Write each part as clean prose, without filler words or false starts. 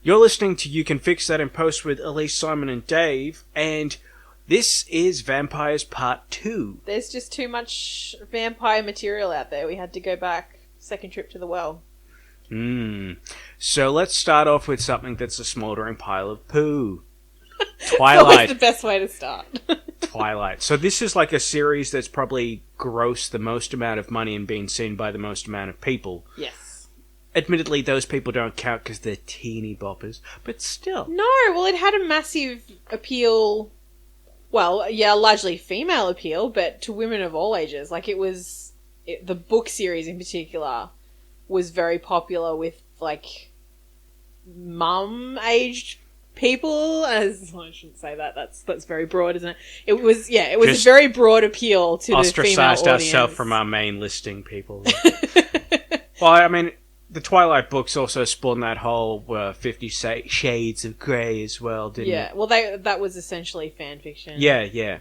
You're listening to You Can Fix That in Post with Elise, Simon and Dave, and this is Vampires Part 2. There's just too much vampire material out there. We had to go back. Second trip to the well. So let's start off with something that's a smouldering pile of poo. Twilight. That's the best way to start. Twilight. So this is like a series that's probably grossed the most amount of money and been seen by the most amount of people. Yes. Admittedly, those people don't count because they're teeny boppers, but still. No, well, it had a massive appeal. Well, yeah, largely female appeal, but to women of all ages. Like, the book series in particular was very popular with, like, mum-aged people. As I shouldn't say that. That's very broad, isn't it? It was a very broad appeal to the female audience. Ostracized ourselves from our main listing people. Well, I mean, the Twilight books also spawned that whole 50 Shades of Grey as well, didn't it? Yeah, well, that was essentially fan fiction. Yeah.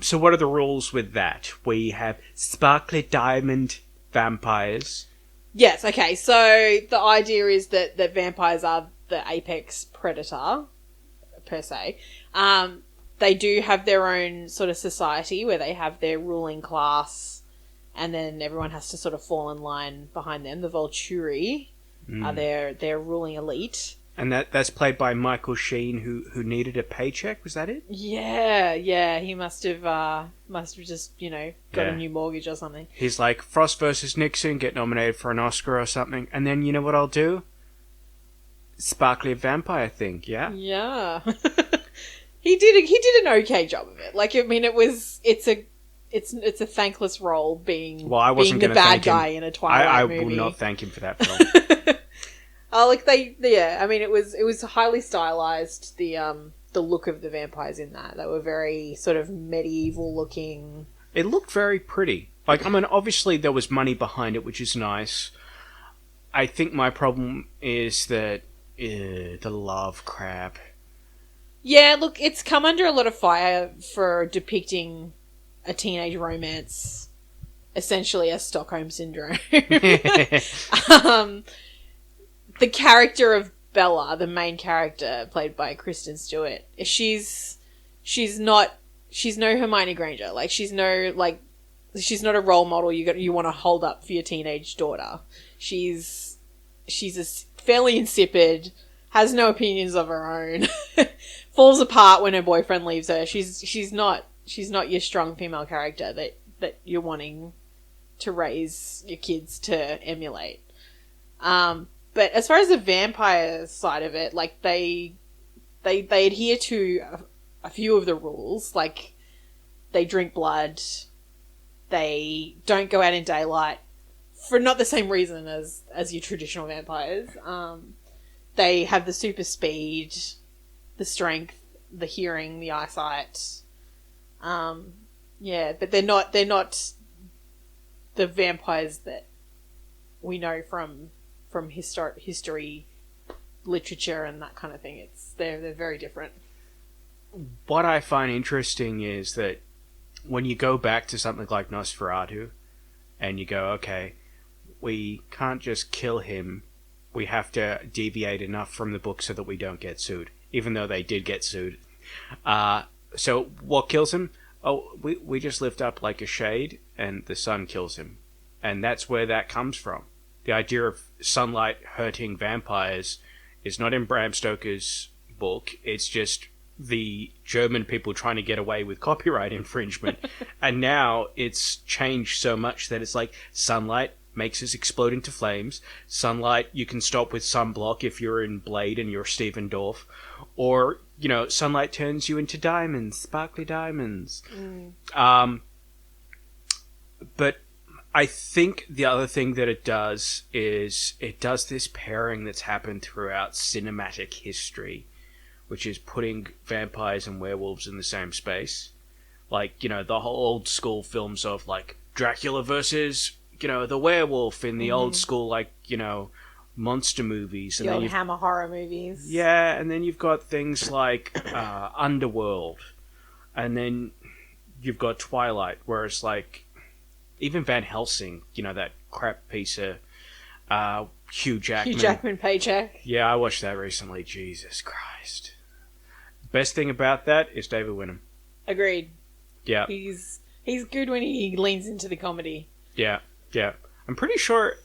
So what are the rules with that? We have sparkly diamond vampires. Yes, okay, so the idea is that vampires are the apex predator, per se. They do have their own sort of society where they have their ruling class, and then everyone has to sort of fall in line behind them. The Volturi are their ruling elite. And that's played by Michael Sheen, who needed a paycheck. Was that it? Yeah. He must have just, got a new mortgage or something. He's like, Frost versus Nixon, get nominated for an Oscar or something. And then, you know what I'll do? Sparkly vampire thing, yeah? Yeah. He did an okay job of it. Like, I mean, it's a thankless role being the bad guy in a Twilight movie. I will not thank him for that film. I mean, it was highly stylized. The look of the vampires in that, they were very sort of medieval looking. It looked very pretty. Like, I mean, obviously there was money behind it, which is nice. I think my problem is that the love crap. Yeah, look, it's come under a lot of fire for depicting a teenage romance, essentially as Stockholm Syndrome. The character of Bella, the main character, played by Kristen Stewart, she's no Hermione Granger. Like, she's not a role model you want to hold up for your teenage daughter. She's fairly insipid, has no opinions of her own, falls apart when her boyfriend leaves her. She's not your strong female character that you're wanting to raise your kids to emulate. But as far as the vampire side of it, like, they adhere to a few of the rules. Like, they drink blood, they don't go out in daylight for not the same reason as your traditional vampires. They have the super speed, the strength, the hearing, the eyesight. But they're not the vampires that we know from history, literature, and that kind of thing. They're very different. What I find interesting is that when you go back to something like Nosferatu, and you go, okay, we can't just kill him, we have to deviate enough from the book so that we don't get sued, even though they did get sued. So what kills him? Oh, we just lift up like a shade, and the sun kills him. And that's where that comes from. The idea of sunlight hurting vampires is not in Bram Stoker's book. It's just the German people trying to get away with copyright infringement. And now it's changed so much that it's like, sunlight makes us explode into flames. Sunlight you can stop with sunblock if you're in Blade and you're Stephen Dorff. Or, sunlight turns you into diamonds, sparkly diamonds. But I think the other thing that it does is it does this pairing that's happened throughout cinematic history, which is putting vampires and werewolves in the same space. Like, the whole old school films of, like, Dracula versus, the werewolf in the old school, like, monster movies. And the old Hammer horror movies. Yeah, and then you've got things like Underworld. And then you've got Twilight, where it's like, even Van Helsing, that crap piece of Hugh Jackman. Hugh Jackman paycheck. Yeah, I watched that recently. Jesus Christ. Best thing about that is David Wenham. Agreed. Yeah. He's good when he leans into the comedy. Yeah. I'm pretty sure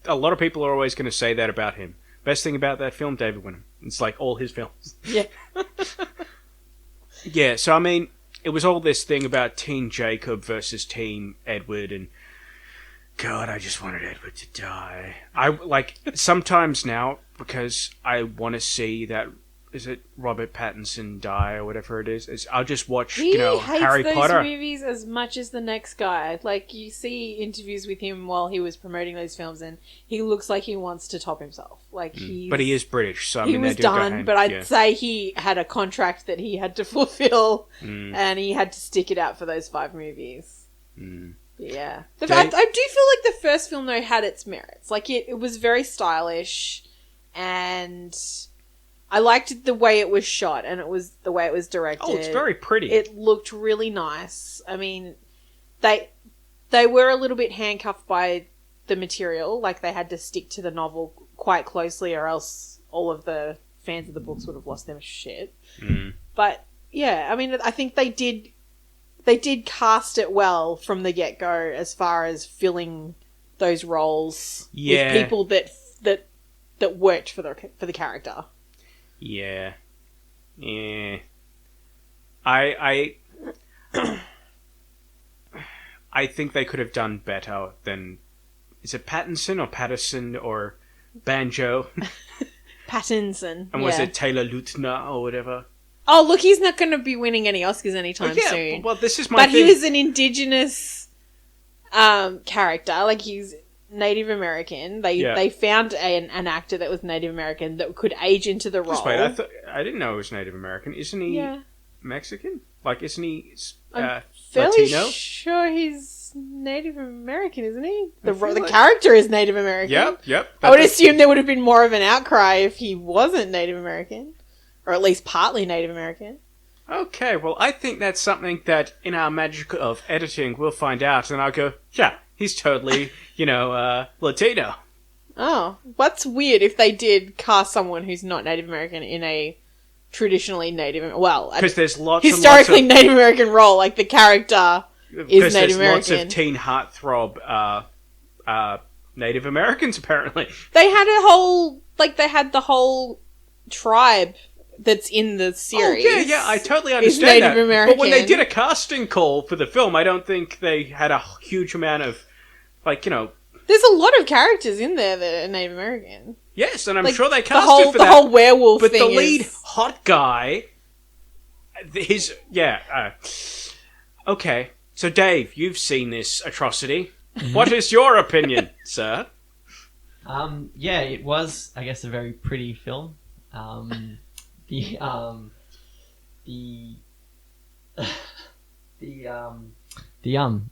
a lot of people are always going to say that about him. Best thing about that film, David Wenham. It's like all his films. Yeah. Yeah, so I mean, it was all this thing about Teen Jacob versus Teen Edward, and God, I just wanted Edward to die. I like sometimes now, because I want to see that, is it Robert Pattinson die or whatever it is, I'll just watch, He hates Harry those Potter. movies as much as the next guy. Like, you see interviews with him while he was promoting those films, and he looks like he wants to top himself. Like, But he is British, so I he mean, was they do go done, hand- but I'd yeah. say he had a contract that he had to fulfill, and he had to stick it out for those 5 movies. But yeah. I do feel like the first film, though, had its merits. Like, it was very stylish, and I liked the way it was shot, and the way it was directed. Oh, it's very pretty. It looked really nice. I mean, they were a little bit handcuffed by the material. Like, they had to stick to the novel quite closely, or else all of the fans of the books would have lost their shit. But yeah, I mean, I think they did cast it well from the get-go as far as filling those roles with people that worked for the character. Yeah. I think they could have done better than... Is it Pattinson or Patterson or Banjo? Pattinson. And was it Taylor Lautner or whatever? Oh, look, he's not going to be winning any Oscars anytime soon. Well, this is my But thing. he was an indigenous character. Like, he's Native American. They found an actor that was Native American that could age into the role. Just wait, I didn't know he was Native American. Isn't he Yeah. Mexican? Like, isn't he Fairly Latino? sure he's Native American, isn't he? The feel like- character is Native American. Yep. I would assume there would have been more of an outcry if he wasn't Native American. Or at least partly Native American. Okay, well, I think that's something that in our magic of editing we'll find out, and I'll go, yeah, he's totally, Latino. Oh, what's weird if they did cast someone who's not Native American in a traditionally Native... Well, Because there's lots historically and lots Native American role. Like, the character of... is Native there's lots American. of teen heartthrob Native Americans, apparently. They had a whole... Like, they had the whole tribe that's in the series. Oh, yeah, I totally understand Native that. American. But when they did a casting call for the film, I don't think they had a huge amount of, There's a lot of characters in there that are Native American. Yes, and I'm Like, sure they the casted whole, for the that. whole werewolf But thing the lead is... hot guy, okay. So Dave, you've seen this atrocity. What is your opinion, sir? Yeah, it was, I guess, a very pretty film. The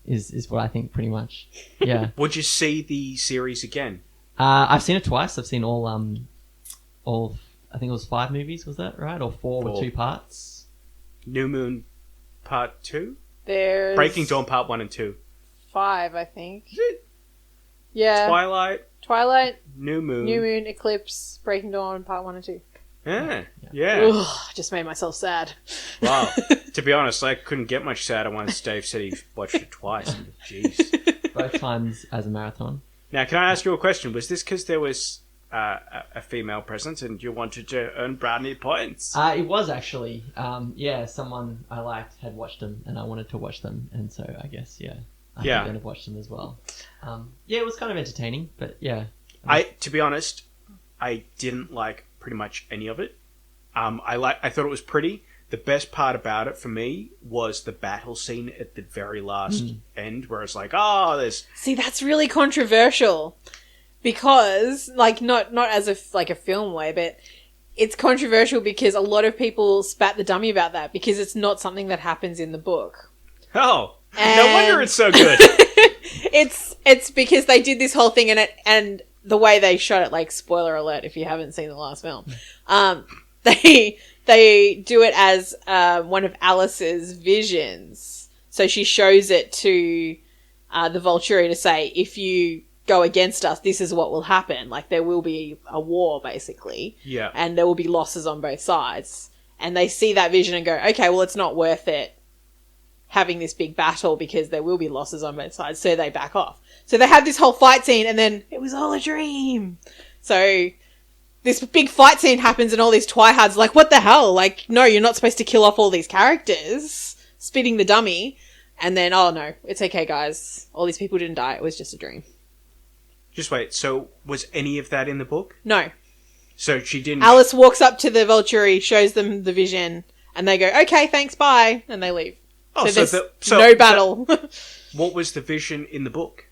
is what I think pretty much. Yeah. Would you see the series again? I've seen it twice. I've seen all I think it was 5 movies, was that right? Or 4 with 2 parts. New Moon Part 2? There's... Breaking Dawn Part 1 and 2. 5, I think. Is it? Yeah. Twilight, New Moon. Moon, Eclipse, Breaking Dawn, Part 1 and 2. Yeah. Ugh, just made myself sad. Wow. To be honest, I couldn't get much sadder once Dave said he watched it twice. Jeez. Both times as a marathon. Now, can I ask you a question? Was this because there was a female present and you wanted to earn brownie points? It was actually. Someone I liked had watched them and I wanted to watch them. And so I guess, I would have watched them as well. It was kind of entertaining, but yeah. To be honest, I didn't like pretty much any of it. I thought it was pretty. The best part about it for me was the battle scene at the very last end, where it's like, there's... See, that's really controversial. Because, like, not as a film way, but it's controversial because a lot of people spat the dummy about that because it's not something that happens in the book. Oh, no wonder it's so good. It's because they did this whole thing and the way they shot it, like, spoiler alert if you haven't seen the last film, they do it as one of Alice's visions. So she shows it to the Volturi to say, if you go against us, this is what will happen. Like, there will be a war, basically. Yeah. And there will be losses on both sides. And they see that vision and go, okay, well, it's not worth it having this big battle because there will be losses on both sides. So they back off. So they have this whole fight scene and then it was all a dream. So this big fight scene happens and all these tryhards are like, what the hell? Like, no, you're not supposed to kill off all these characters. Spitting the dummy. And then, oh no, it's okay, guys. All these people didn't die. It was just a dream. Just wait. So was any of that in the book? No. So she didn't... Alice walks up to the Volturi, shows them the vision, and they go, okay, thanks, bye. And they leave. Oh, so there's so no battle. What was the vision in the book?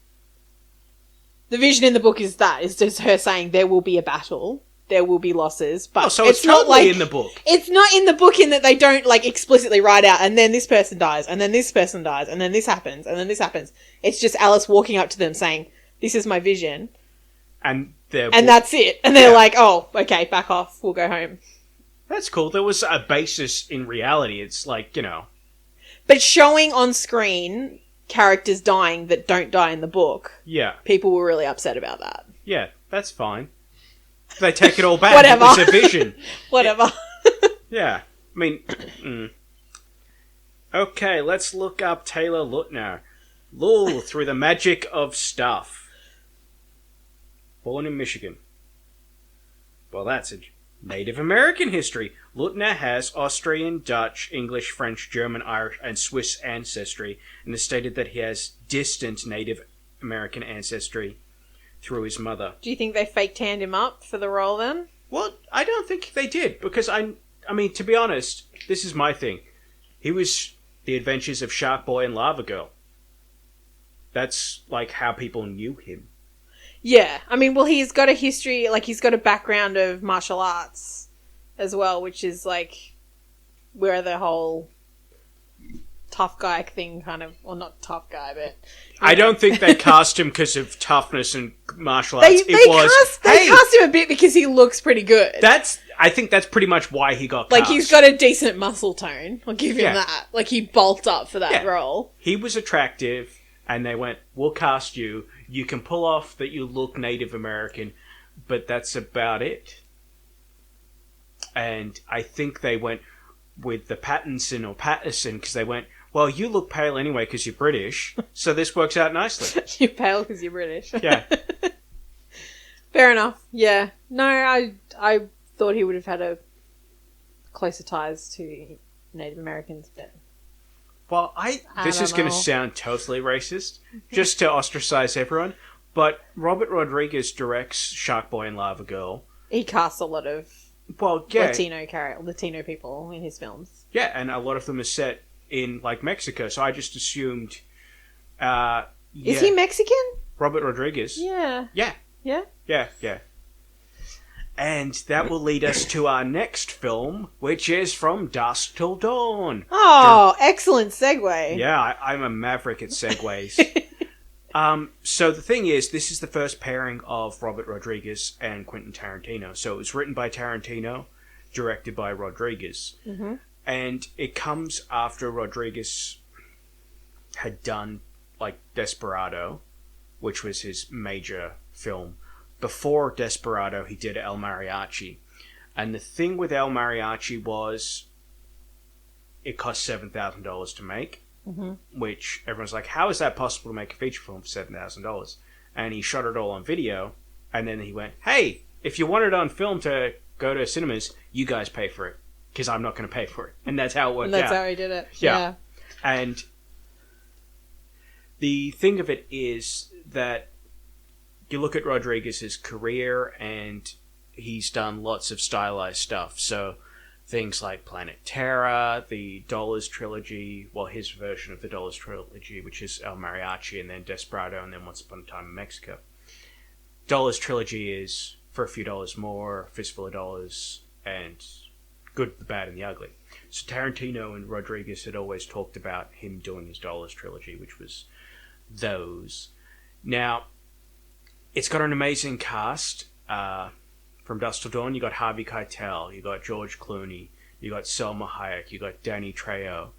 The vision in the book is that. It's just her saying there will be a battle. There will be losses. But Oh, so it's totally not like, in the book. It's not in the book in that they don't like explicitly write out and then this person dies and then this person dies and then this happens and then this happens. It's just Alice walking up to them saying, this is my vision. And that's it. And they're like, oh, okay, back off. We'll go home. That's cool. There was a basis in reality. It's like, you know... But showing on screen characters dying that don't die in the book, Yeah. people were really upset about that. Yeah, that's fine. They take it all back. Whatever. It was a vision. Whatever. Yeah. I mean... Okay, let's look up Taylor Lautner. Lul, through the magic of stuff. Born in Michigan. Well, that's a Native American history. Lautner has Austrian, Dutch, English, French, German, Irish, and Swiss ancestry, and has stated that he has distant Native American ancestry through his mother. Do you think they fake tanned him up for the role then? Well, I don't think they did, because I mean, to be honest, this is my thing. He was the adventures of Shark Boy and Lava Girl. That's, like, how people knew him. Yeah. I mean, well, he's got a history, like, he's got a background of martial arts as well, which is, like, where the whole tough guy thing kind of... Well, not tough guy, but... I don't think they cast him because of toughness and martial They arts. cast him a bit because he looks pretty good. I think that's pretty much why he got Like, cast. he's got a decent muscle tone. I'll give him Yeah. that. Like, he bulked up for that Yeah. role. He was attractive, and they went, we'll cast you. You can pull off that you look Native American, but that's about it. And I think they went with the Pattinson because they went, well, you look pale anyway because you're British, so this works out nicely. You're pale because you're British. Yeah. Fair enough. Yeah. No, I thought he would have had a closer ties to Native Americans, but... Well, this don't is going to know. sound totally racist, just to ostracize everyone, but Robert Rodriguez directs Shark Boy and Lava Girl. He casts a lot of Well, yeah. Latino people in his films. Yeah, and a lot of them are set in, like, Mexico, so I just assumed... Is he Mexican? Robert Rodriguez. Yeah. Yeah. Yeah? Yeah. And that will lead us to our next film, which is From Dusk Till Dawn. Oh, excellent segue. Yeah, I'm a maverick at segues. So the thing is, this is the first pairing of Robert Rodriguez and Quentin Tarantino. So it was written by Tarantino, directed by Rodriguez. Mm-hmm. And it comes after Rodriguez had done, like, Desperado, which was his major film. Before Desperado, he did El Mariachi. And the thing with El Mariachi was it cost $7,000 to make, which everyone's like, how is that possible to make a feature film for $7,000? And he shot it all on video, and then he went, hey, if you want it on film to go to cinemas, you guys pay for it, because I'm not going to pay for it. And that's how it worked And that's out. how he did it. Yeah. And the thing of it is that you look at Rodriguez's career, and he's done lots of stylized stuff. So things like Planet Terror, the Dollars trilogy, well, his version of the Dollars trilogy, which is El Mariachi, and then Desperado, and then Once Upon a Time in Mexico. Dollars trilogy is For a Few Dollars More, Fistful of Dollars, and Good, the Bad, and the Ugly. So Tarantino and Rodriguez had always talked about him doing his Dollars trilogy, which was those. Now, it's got an amazing cast. From Dusk Till Dawn, you got Harvey Keitel, you got George Clooney, you got Selma Hayek, you got Danny Trejo,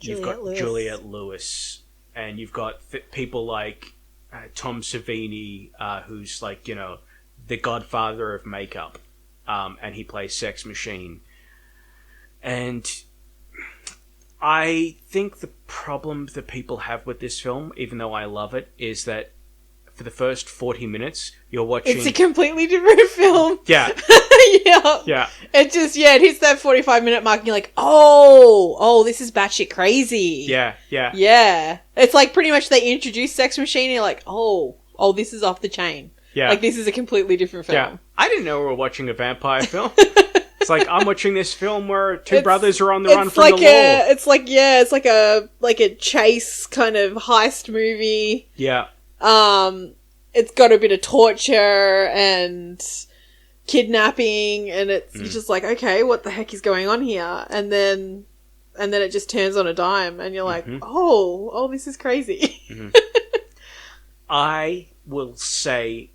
you've got Juliette Lewis, and you've got people like Tom Savini, who's like, you know, the godfather of makeup, and he plays Sex Machine. And I think the problem that people have with this film, even though I love it, is that for the first 40 minutes, you're watching... It's a completely different film. Yeah. Yeah. Yeah. It hits that 45-minute mark and you're like, oh, this is batshit crazy. Yeah, yeah. Yeah. It's like pretty much they introduce Sex Machine and you're like, oh, this is off the chain. Yeah. Like, this is a completely different film. Yeah. I didn't know we were watching a vampire film. It's like, I'm watching this film where two brothers are on the run from the law. It's like a chase kind of heist movie. Yeah. It's got a bit of torture and kidnapping, and it's just like, okay, what the heck is going on here? And then it just turns on a dime, and you're like, oh, this is crazy. Mm-hmm. I will say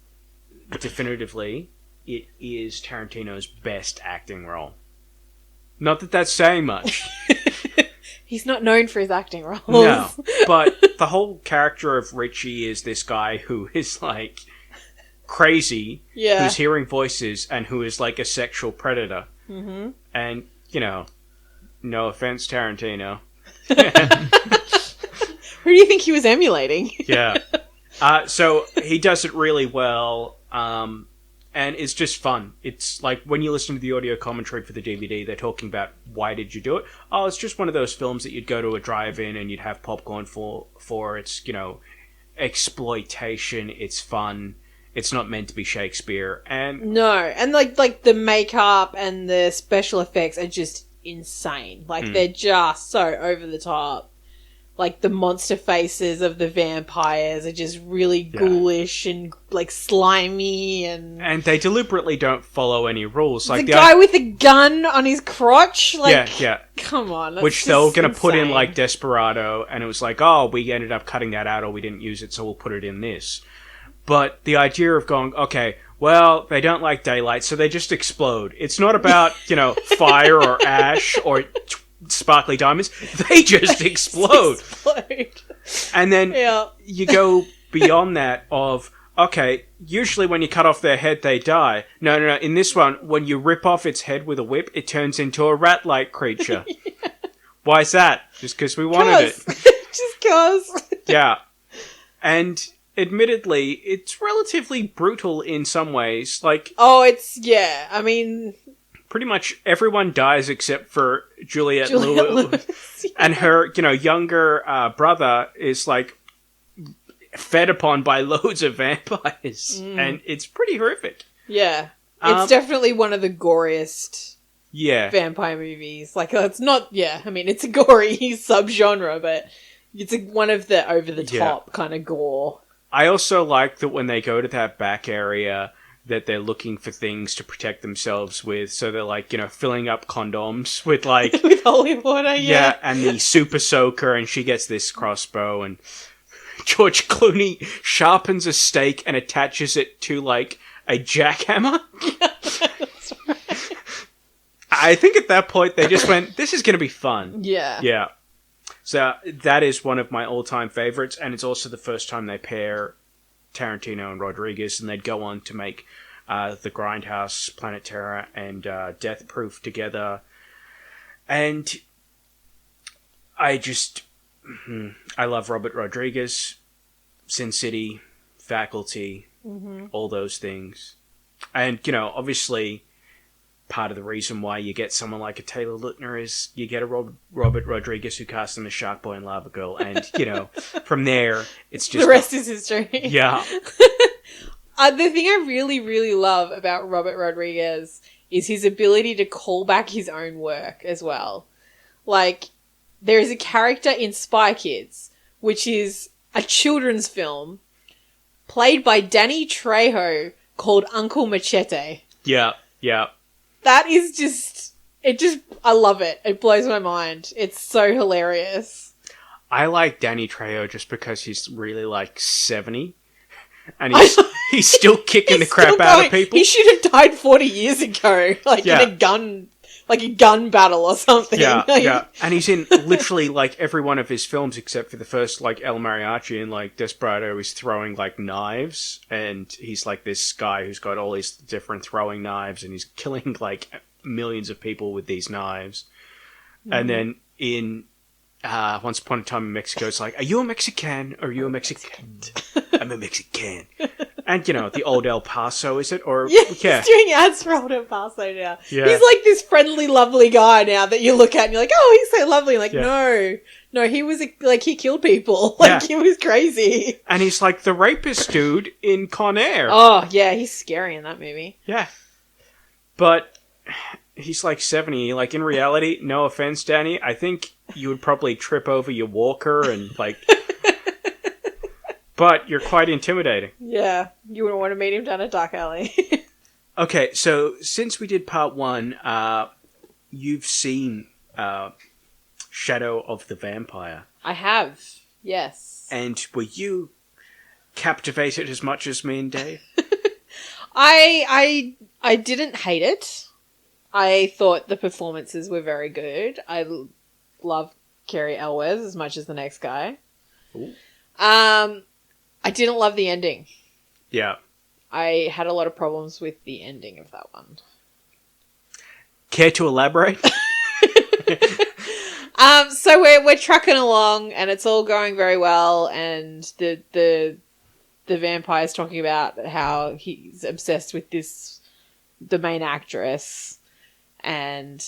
definitively, it is Tarantino's best acting role. Not that that's saying much. He's not known for his acting roles. No, but the whole character of Richie is this guy who is like crazy, who's hearing voices and who is like a sexual predator. Mm-hmm. And, you know, no offense, Tarantino. Who do you think he was emulating? Yeah. So he does it really well. And it's just fun. It's like when you listen to the audio commentary for the DVD, they're talking about why did you do it? Oh, it's just one of those films that you'd go to a drive-in and you'd have popcorn for. It's, you know, exploitation. It's fun. It's not meant to be Shakespeare. And no, and like the makeup and the special effects are just insane. Like they're just so over the top. Like, the monster faces of the vampires are just really ghoulish and, like, slimy and... And they deliberately don't follow any rules. Like the guy with a gun on his crotch? Like, yeah. Come on. That's which they were going to put in, like, Desperado, and it was like, oh, we ended up cutting that out or we didn't use it, so we'll put it in this. But the idea of going, okay, well, they don't like daylight, so they just explode. It's not about, you know, fire or ash or... sparkly diamonds, they just explode. And then you go beyond that of, okay, usually when you cut off their head, they die. No. In this one, when you rip off its head with a whip, it turns into a rat-like creature. Why is that? Just because we wanted it. Just because. Yeah. And admittedly, it's relatively brutal in some ways. Like, I mean... pretty much everyone dies except for Juliette Lewis. And her, you know, younger brother is, like, fed upon by loads of vampires. And it's pretty horrific. Yeah. It's definitely one of the goriest vampire movies. Like, it's not... Yeah, I mean, it's a gory subgenre, but it's one of the over-the-top kind of gore. I also like that when they go to that back area... that they're looking for things to protect themselves with, so they're like, you know, filling up condoms with like... with holy water, yeah. And the super soaker, and she gets this crossbow, and George Clooney sharpens a stake and attaches it to, like, a jackhammer. That's right. I think at that point they just went, this is going to be fun. Yeah. Yeah. So that is one of my all-time favorites, and it's also the first time they pair Tarantino and Rodriguez, and they'd go on to make The Grindhouse, Planet Terror, and Death Proof together. And I love Robert Rodriguez, Sin City, Faculty, all those things. And, you know, obviously part of the reason why you get someone like a Taylor Lautner is you get a Robert Rodriguez who casts him as Shark Boy and Lava Girl, and, you know, from there, it's just... the rest is history. Yeah. The thing I really, really love about Robert Rodriguez is his ability to call back his own work as well. Like, there is a character in Spy Kids, which is a children's film, played by Danny Trejo, called Uncle Machete. Yeah, yeah. That is just... I love it. It blows my mind. It's so hilarious. I like Danny Trejo just because he's really, like, 70. And he's still kicking the crap out of people. He should have died 40 years ago. Like, in a gun like a gun battle or something. Yeah, Like, yeah. And he's in literally, like, every one of his films except for the first, like, El Mariachi and, like, Desperado is throwing, like, knives. And he's, like, this guy who's got all these different throwing knives and he's killing, like, millions of people with these knives. And then in Once Upon a Time in Mexico, it's like, are you a Mexican or are you a Mexican? I'm a Mexican. And, you know, the old El Paso, is it? Or yeah, he's doing ads for Old El Paso now. Yeah. He's like this friendly, lovely guy now that you look at and you're like, oh, he's so lovely. Like, Yeah. no, he was, like, he killed people. Like, Yeah. he was crazy. And he's like the rapist dude in Con Air. Oh, yeah, he's scary in that movie. Yeah. But he's like 70. Like, in reality, no offense, Danny, I think you would probably trip over your walker and, like... But you're quite intimidating. Yeah, you wouldn't want to meet him down a dark alley. Okay, so since we did part 1, you've seen Shadow of the Vampire. I have, yes. And were you captivated as much as me and Dave? I didn't hate it. I thought the performances were very good. I love Cary Elwes as much as the next guy. Ooh. I didn't love the ending. Yeah. I had a lot of problems with the ending of that one. Care to elaborate? So we're trucking along and it's all going very well, and the vampire's talking about how he's obsessed with the main actress, and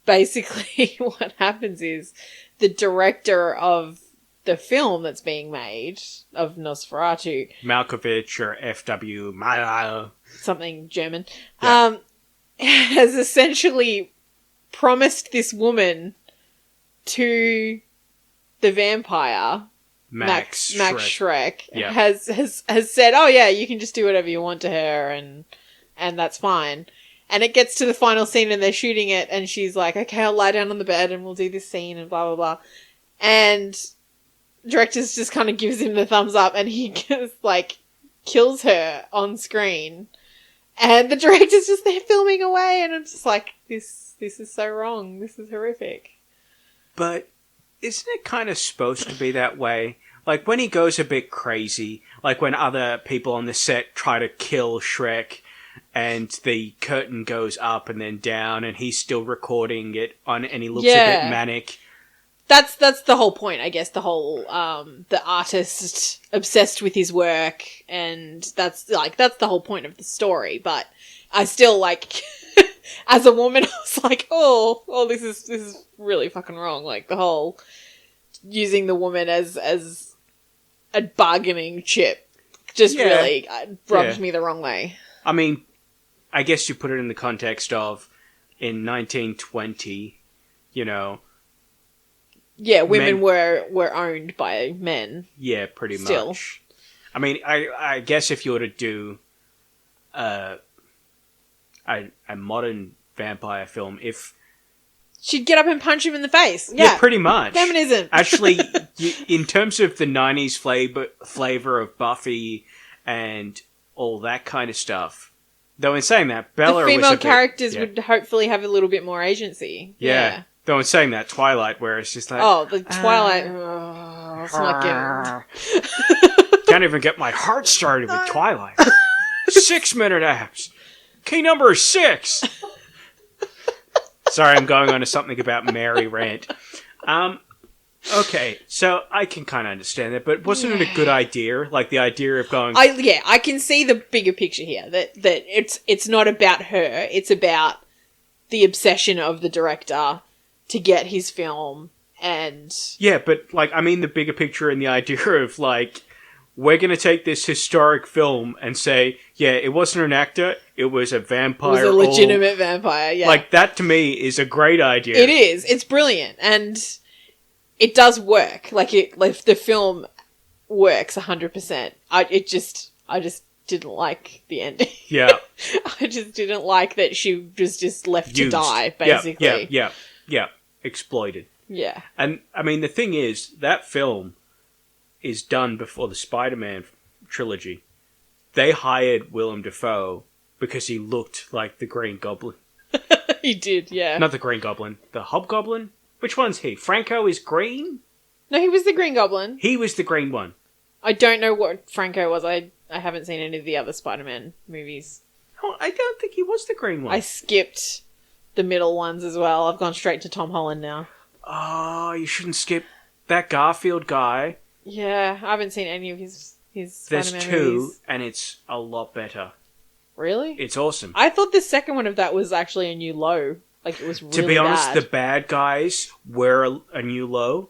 basically what happens is the director of the film that's being made of Nosferatu, Malkovich or F.W. Milo. something German, Yeah. has essentially promised this woman to the vampire, Max Schreck, Yeah. has said, oh yeah, you can just do whatever you want to her and that's fine. And it gets to the final scene and they're shooting it and she's like, okay, I'll lie down on the bed and we'll do this scene and blah, blah, blah. And director's just kind of gives him the thumbs up and he just, like, kills her on screen. And the director's just there filming away and I'm just like, this is so wrong. This is horrific. But isn't it kind of supposed to be that way? Like, when he goes a bit crazy, like when other people on the set try to kill Shrek and the curtain goes up and then down and he's still recording it on and he looks a bit manic. That's the whole point, I guess, the whole, the artist obsessed with his work, and that's the whole point of the story, but I still, like, as a woman, I was like, oh, this is really fucking wrong, like, the whole using the woman as a bargaining chip just really rubbed me the wrong way. I mean, I guess you put it in the context of, in 1920, you know... Yeah, women were owned by men. Yeah, pretty Still. much. I mean, I guess if you were to do a modern vampire film, if... She'd get up and punch him in the face. Yeah, pretty much. Feminism. Actually, in terms of the 90s flavor of Buffy and all that kind of stuff, though in saying that, Bella the female was a bit, characters would hopefully have a little bit more agency. Yeah. Though in saying that, Twilight, where it's just like... Oh, the Twilight. It's not good. Can't even get my heart started with Twilight. 6-minute abs. Key number 6. Sorry, I'm going on to something about Mary rant. Okay, so I can kind of understand that, but wasn't it a good idea? Like the idea of going... I can see the bigger picture here. That it's not about her. It's about the obsession of the director to get his film and... Yeah, but, like, I mean the bigger picture and the idea of, like, we're going to take this historic film and say, yeah, it wasn't an actor, it was a vampire. It was a legitimate vampire, yeah. Like, that to me is a great idea. It is. It's brilliant. And it does work. Like, the film works 100%. I just didn't like the ending. Yeah. I just didn't like that she was just left to die, basically. Yeah. Exploited. Yeah. And, I mean, the thing is, that film is done before the Spider-Man trilogy. They hired Willem Dafoe because he looked like the Green Goblin. He did, yeah. Not the Green Goblin. The Hobgoblin? Which one's he? Franco is green? No, he was the Green Goblin. He was the green one. I don't know what Franco was. I haven't seen any of the other Spider-Man movies. Oh, I don't think he was the green one. I skipped the middle ones as well. I've gone straight to Tom Holland now. Oh, you shouldn't skip that Garfield guy. Yeah, I haven't seen any of his There's Spider-Man two, movies. and it's a lot better. Really? It's awesome. I thought the second one of that was actually a new low. Like, it was really To be honest, bad. the bad guys were a new low,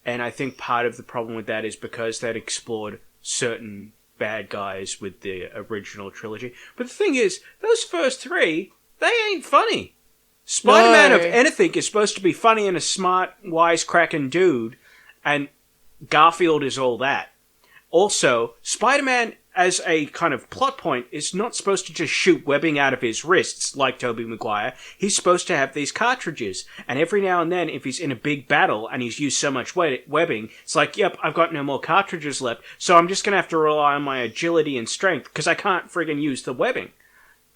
and I think part of the problem with that is because they'd explored certain bad guys with the original trilogy. But the thing is, those first three, they ain't funny. Spider-Man No. of anything is supposed to be funny and a smart, wisecracking dude, and Garfield is all that. Also, Spider-Man, as a kind of plot point, is not supposed to just shoot webbing out of his wrists like Tobey Maguire. He's supposed to have these cartridges. And every now and then, if he's in a big battle and he's used so much webbing, it's like, yep, I've got no more cartridges left, so I'm just going to have to rely on my agility and strength, because I can't friggin' use the webbing.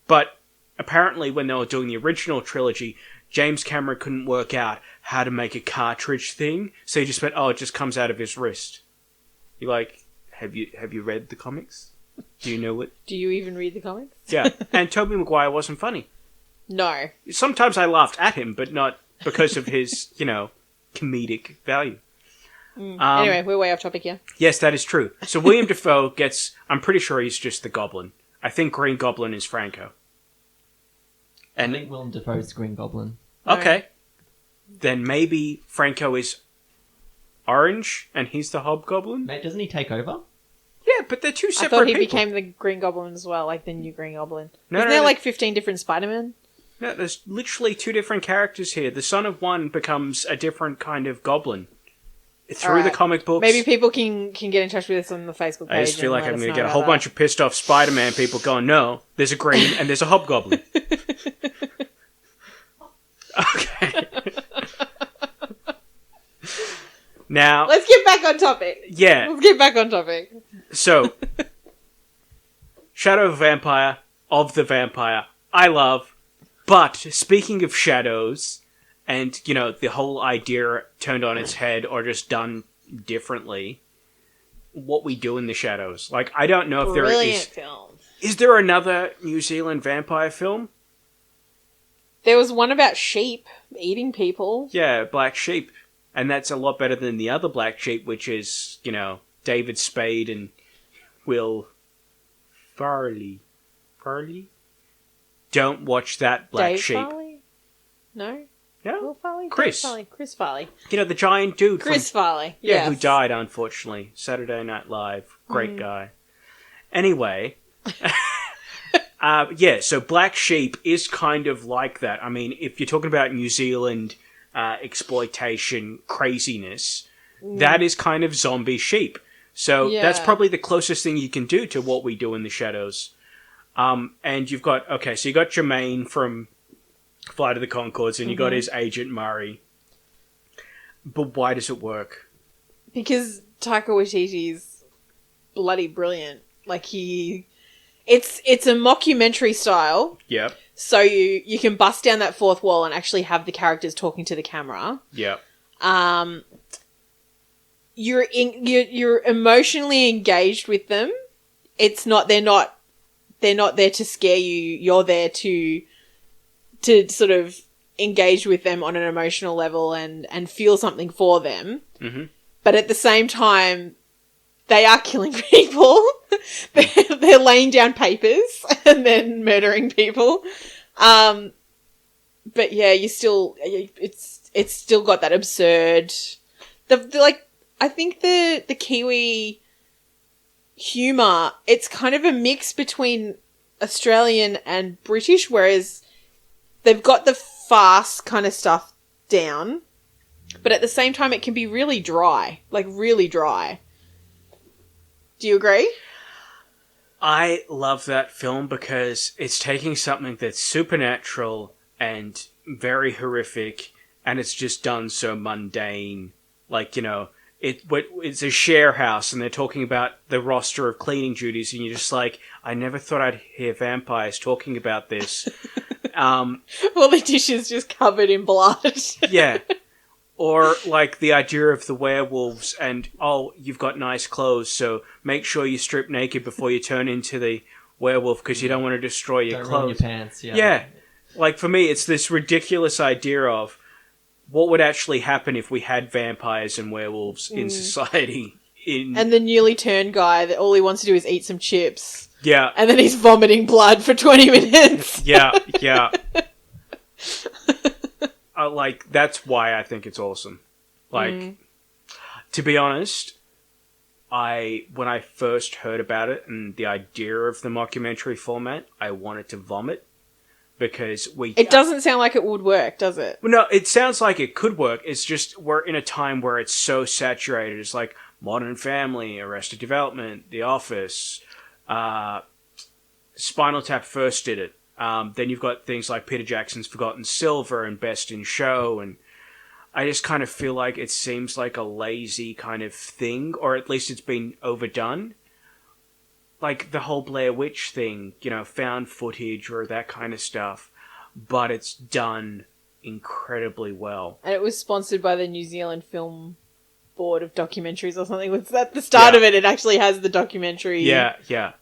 But apparently, when they were doing the original trilogy, James Cameron couldn't work out how to make a cartridge thing, so he just went, oh, it just comes out of his wrist. You're like, have you read the comics? Do you know what? Do you even read the comics? Yeah, and Tobey Maguire wasn't funny. No. Sometimes I laughed at him, but not because of his, comedic value. Anyway, we're way off topic here. Yes, that is true. So William Dafoe gets... I'm pretty sure he's just the Goblin. I think Green Goblin is Franco. I think Willem Dafoe's Green Goblin. Okay. Then maybe Franco is orange and he's the Hobgoblin? Mate, doesn't he take over? Yeah, but they're two I separate thought he people. became the Green Goblin as well, like the new Green Goblin. No, Isn't no, there no. like 15 different Spider-Man? No, there's literally two different characters here. The son of one becomes a different kind of goblin. Through the Alright. comic books. Maybe people can get in touch with us on the Facebook page. I just feel like I'm going to get a whole bunch of pissed off Spider-Man people going, no, there's a green and there's a hobgoblin. Okay. Now, Let's get back on topic. yeah, Let's get back on topic. so, Shadow of the Vampire, I love, but speaking of shadows, and, the whole idea turned on its head or just done differently, what we do in the shadows. Like, I don't know if there Brilliant is... film. Is there another New Zealand vampire film? There was one about sheep eating people. Yeah, Black Sheep. And that's a lot better than the other Black Sheep, which is, David Spade and Will Farley. Farley? Don't watch that Black Dave Sheep. Farley? No? No? Will Farley? Chris. Dave Farley. Chris Farley. The giant dude Chris from... Farley. Yeah, Yes. who died, unfortunately. Saturday Night Live. Great guy. Anyway... so Black Sheep is kind of like that. I mean, if you're talking about New Zealand exploitation craziness, that is kind of zombie sheep. So that's Yeah. probably the closest thing you can do to what we do in the shadows. And you've got, so you got Jermaine from Flight of the Conchords, and you got his agent Murray. But why does it work? Because Taika Waititi's bloody brilliant. Like, it's a mockumentary style. Yep. So you can bust down that fourth wall and actually have the characters talking to the camera. Yep. You're emotionally engaged with them. They're not there to scare you. You're there to sort of engage with them on an emotional level and feel something for them. Mm-hmm. But at the same time, they are killing people. They're laying down papers and then murdering people. But yeah, it's still got that absurd. I think the Kiwi humor, it's kind of a mix between Australian and British, whereas they've got the fast kind of stuff down, but at the same time it can be really dry, like really dry. Do you agree? I love that film because it's taking something that's supernatural and very horrific, and it's just done so mundane. Like, it's a share house, and they're talking about the roster of cleaning duties, and you're just like, I never thought I'd hear vampires talking about this. All the dishes just covered in blood. Yeah. Or, like, the idea of the werewolves and, oh, you've got nice clothes, so make sure you strip naked before you turn into the werewolf because you don't want to destroy your Don't clothes. ruin your pants. Yeah. Yeah. Like, for me, it's this ridiculous idea of what would actually happen if we had vampires and werewolves in society. And the newly turned guy that all he wants to do is eat some chips. Yeah. And then he's vomiting blood for 20 minutes. Yeah, yeah. Like, that's why I think it's awesome. Like, to be honest, when I first heard about it and the idea of the mockumentary format, I wanted to vomit because It doesn't sound like it would work, does it? No, it sounds like it could work. It's just we're in a time where it's so saturated. It's like Modern Family, Arrested Development, The Office, Spinal Tap first did it. Then you've got things like Peter Jackson's Forgotten Silver and Best in Show, and I just kind of feel like it seems like a lazy kind of thing, or at least it's been overdone. Like the whole Blair Witch thing, found footage or that kind of stuff, but it's done incredibly well. And it was sponsored by the New Zealand Film Board of Documentaries or something. It's at the start of it, it actually has the documentary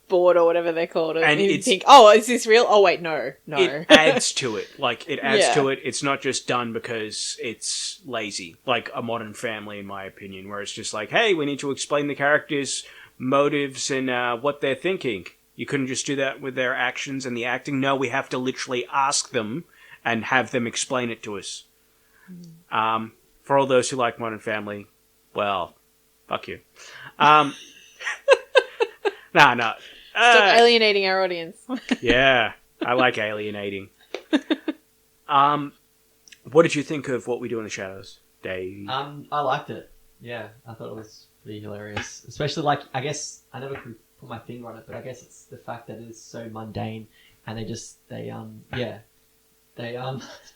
board or whatever they're called. And you think, oh, is this real? Oh, wait, no. It adds to it. Like, it adds to it. It's not just done because it's lazy. Like a Modern Family, in my opinion, where it's just like, hey, we need to explain the characters' motives and what they're thinking. You couldn't just do that with their actions and the acting. No, we have to literally ask them and have them explain it to us. For all those who like Modern Family, well, fuck you. No. Stop alienating our audience. Yeah, I like alienating. What did you think of What We Do in the Shadows, Dave? I liked it. Yeah, I thought it was pretty hilarious. Especially, like, I guess, I never could put my finger on it, but I guess it's the fact that it is so mundane, and they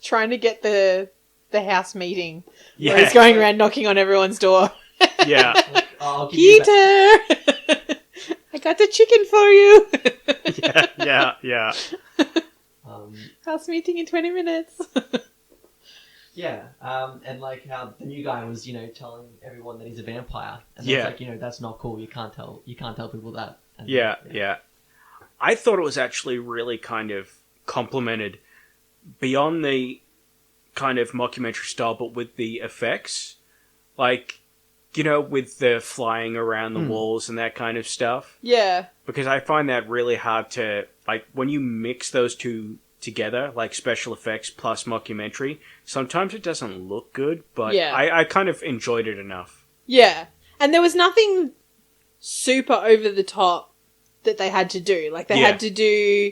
trying to get the house meeting. Yeah. Where he's going around knocking on everyone's door. Yeah. like, oh, I'll give you Peter! I got the chicken for you! Yeah. House meeting in 20 minutes. Yeah, and like how the new guy was, telling everyone that he's a vampire, and Yeah. it's like, that's not cool. You can't tell people that. And, Yeah. I thought it was actually really kind of complimented beyond the kind of mockumentary style, but with the effects, like, with the flying around the walls and that kind of stuff. Yeah. Because I find that really hard to, like, when you mix those two together, like special effects plus mockumentary, sometimes it doesn't look good, but I kind of enjoyed it enough. Yeah. And there was nothing super over the top that they had to do. Like, they had to do,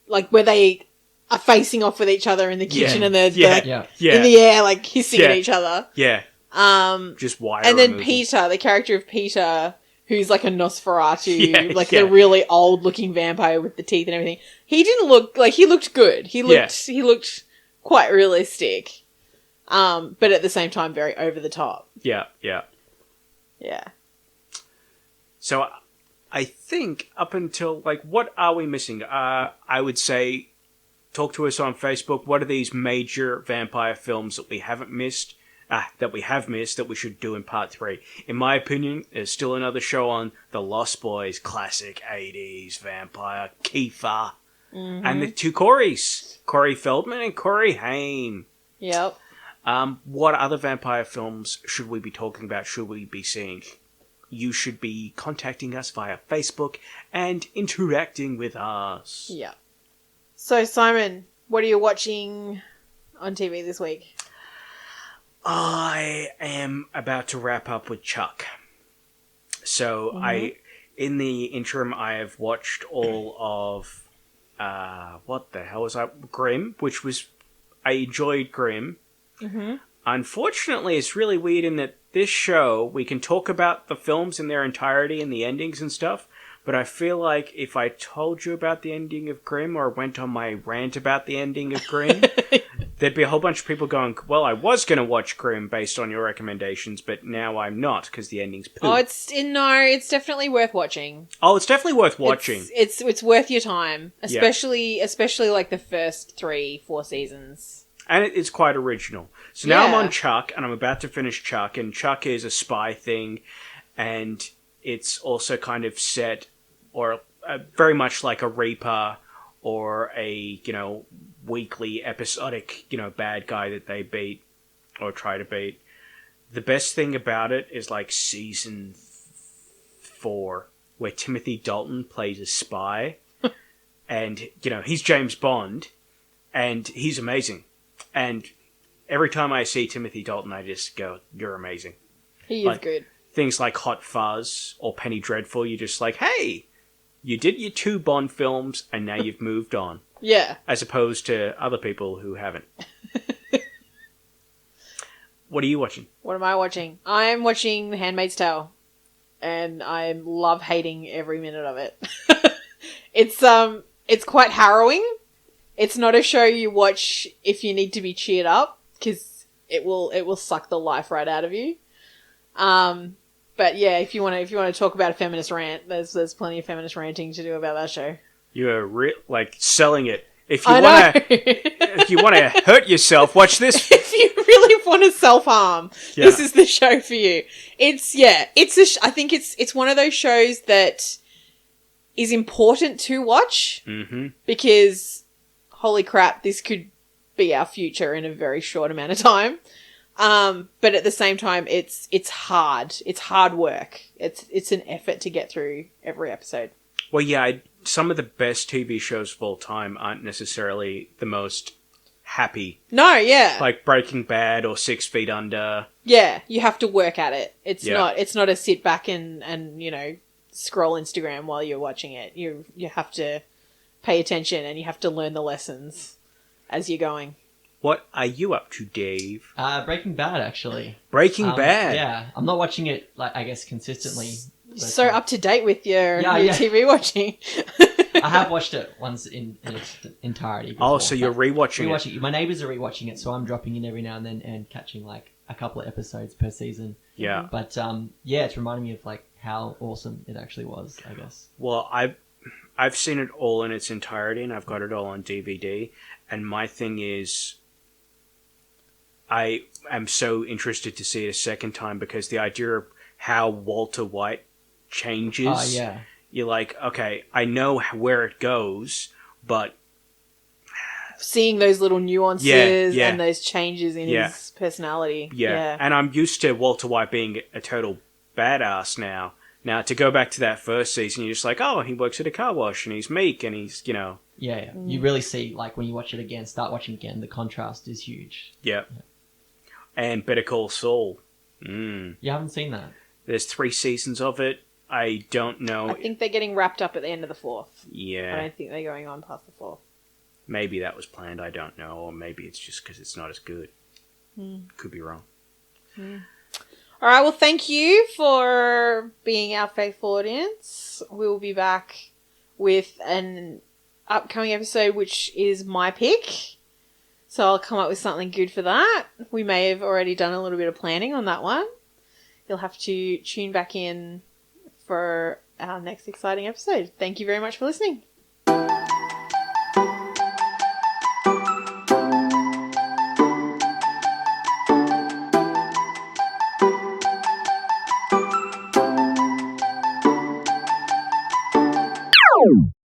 like, where they are facing off with each other in the kitchen and they're in the air, like, hissing at each other. Yeah. Just wire and then removal. Peter, the character of Peter, who's like a Nosferatu, the really old looking vampire with the teeth and everything. He didn't look like, he looked good. He looked quite realistic. But at the same time very over the top. Yeah. So I think up until, like, what are we missing? I would say talk to us on Facebook. What are these major vampire films that we haven't missed? That we have missed that we should do in part 3. In my opinion, there's still another show on The Lost Boys, classic 80s vampire, Kiefer, and the two Corys, Corey Feldman and Corey Haim. Yep. What other vampire films should we be talking about, should we be seeing? You should be contacting us via Facebook and interacting with us. Yeah. So, Simon, what are you watching on TV this week? I am about to wrap up with Chuck. So in the interim, I have watched all of, what the hell was I? Grimm, I enjoyed Grimm. Mm-hmm. Unfortunately, it's really weird in that this show, we can talk about the films in their entirety and the endings and stuff, but I feel like if I told you about the ending of Grimm or went on my rant about the ending of Grimm, there'd be a whole bunch of people going, well, I was going to watch Grimm based on your recommendations, but now I'm not because the ending's poop. Oh, it's definitely worth watching. Oh, it's definitely worth watching. It's worth your time, especially like the first 3-4 seasons. And it's quite original. So now I'm on Chuck, and I'm about to finish Chuck, and Chuck is a spy thing, and it's also kind of set, or very much like a Reaper, or a, weekly episodic, bad guy that they beat, or try to beat. The best thing about it is like season 4, where Timothy Dalton plays a spy, and, he's James Bond, and he's amazing. And every time I see Timothy Dalton, I just go, you're amazing. He is good. Things like Hot Fuzz or Penny Dreadful, you're just like, hey, you did your 2 Bond films and now you've moved on. Yeah. As opposed to other people who haven't. What are you watching? What am I watching? I'm watching The Handmaid's Tale. And I love hating every minute of it. It's quite harrowing. It's not a show you watch if you need to be cheered up, because it will suck the life right out of you. But yeah, if you want to talk about a feminist rant, there's plenty of feminist ranting to do about that show. You are selling it. If you want to hurt yourself, watch this. If you really want to self-harm, this is the show for you. I think it's one of those shows that is important to watch, because holy crap, this could be our future in a very short amount of time. But at the same time, it's hard. It's hard work. It's an effort to get through every episode. Well, yeah, some of the best TV shows of all time aren't necessarily the most happy. No, yeah. Like Breaking Bad or 6 Feet Under. Yeah, you have to work at it. It's not a sit back and scroll Instagram while you're watching it. You have to pay attention and you have to learn the lessons as you're going. What are you up to, Dave? Breaking Bad, actually. Breaking Bad? Yeah. I'm not watching it, I guess, consistently. So up to date with your TV watching. I have watched it once in its entirety before. Oh, so you're rewatching it. My neighbours are rewatching it, so I'm dropping in every now and then and catching, a couple of episodes per season. Yeah. But, it's reminding me of, how awesome it actually was, I guess. Well, I've seen it all in its entirety, and I've got it all on DVD, and my thing is, I am so interested to see it a second time, because the idea of how Walter White changes. Oh, yeah. You're like, okay, I know where it goes, but seeing those little nuances and those changes in his personality. Yeah. And I'm used to Walter White being a total badass now. Now, to go back to that first season, you're just like, oh, he works at a car wash, and he's meek, and he's, Yeah. You really see, when you watch it again, start watching again, the contrast is huge. Yeah. And Better Call Saul. You haven't seen that? There's 3 seasons of it. I don't know. I think they're getting wrapped up at the end of the 4th. Yeah. I don't think they're going on past the 4th. Maybe that was planned, I don't know. Or maybe it's just because it's not as good. Could be wrong. All right, well, thank you for being our faithful audience. We will be back with an upcoming episode, which is my pick. So I'll come up with something good for that. We may have already done a little bit of planning on that one. You'll have to tune back in for our next exciting episode. Thank you very much for listening.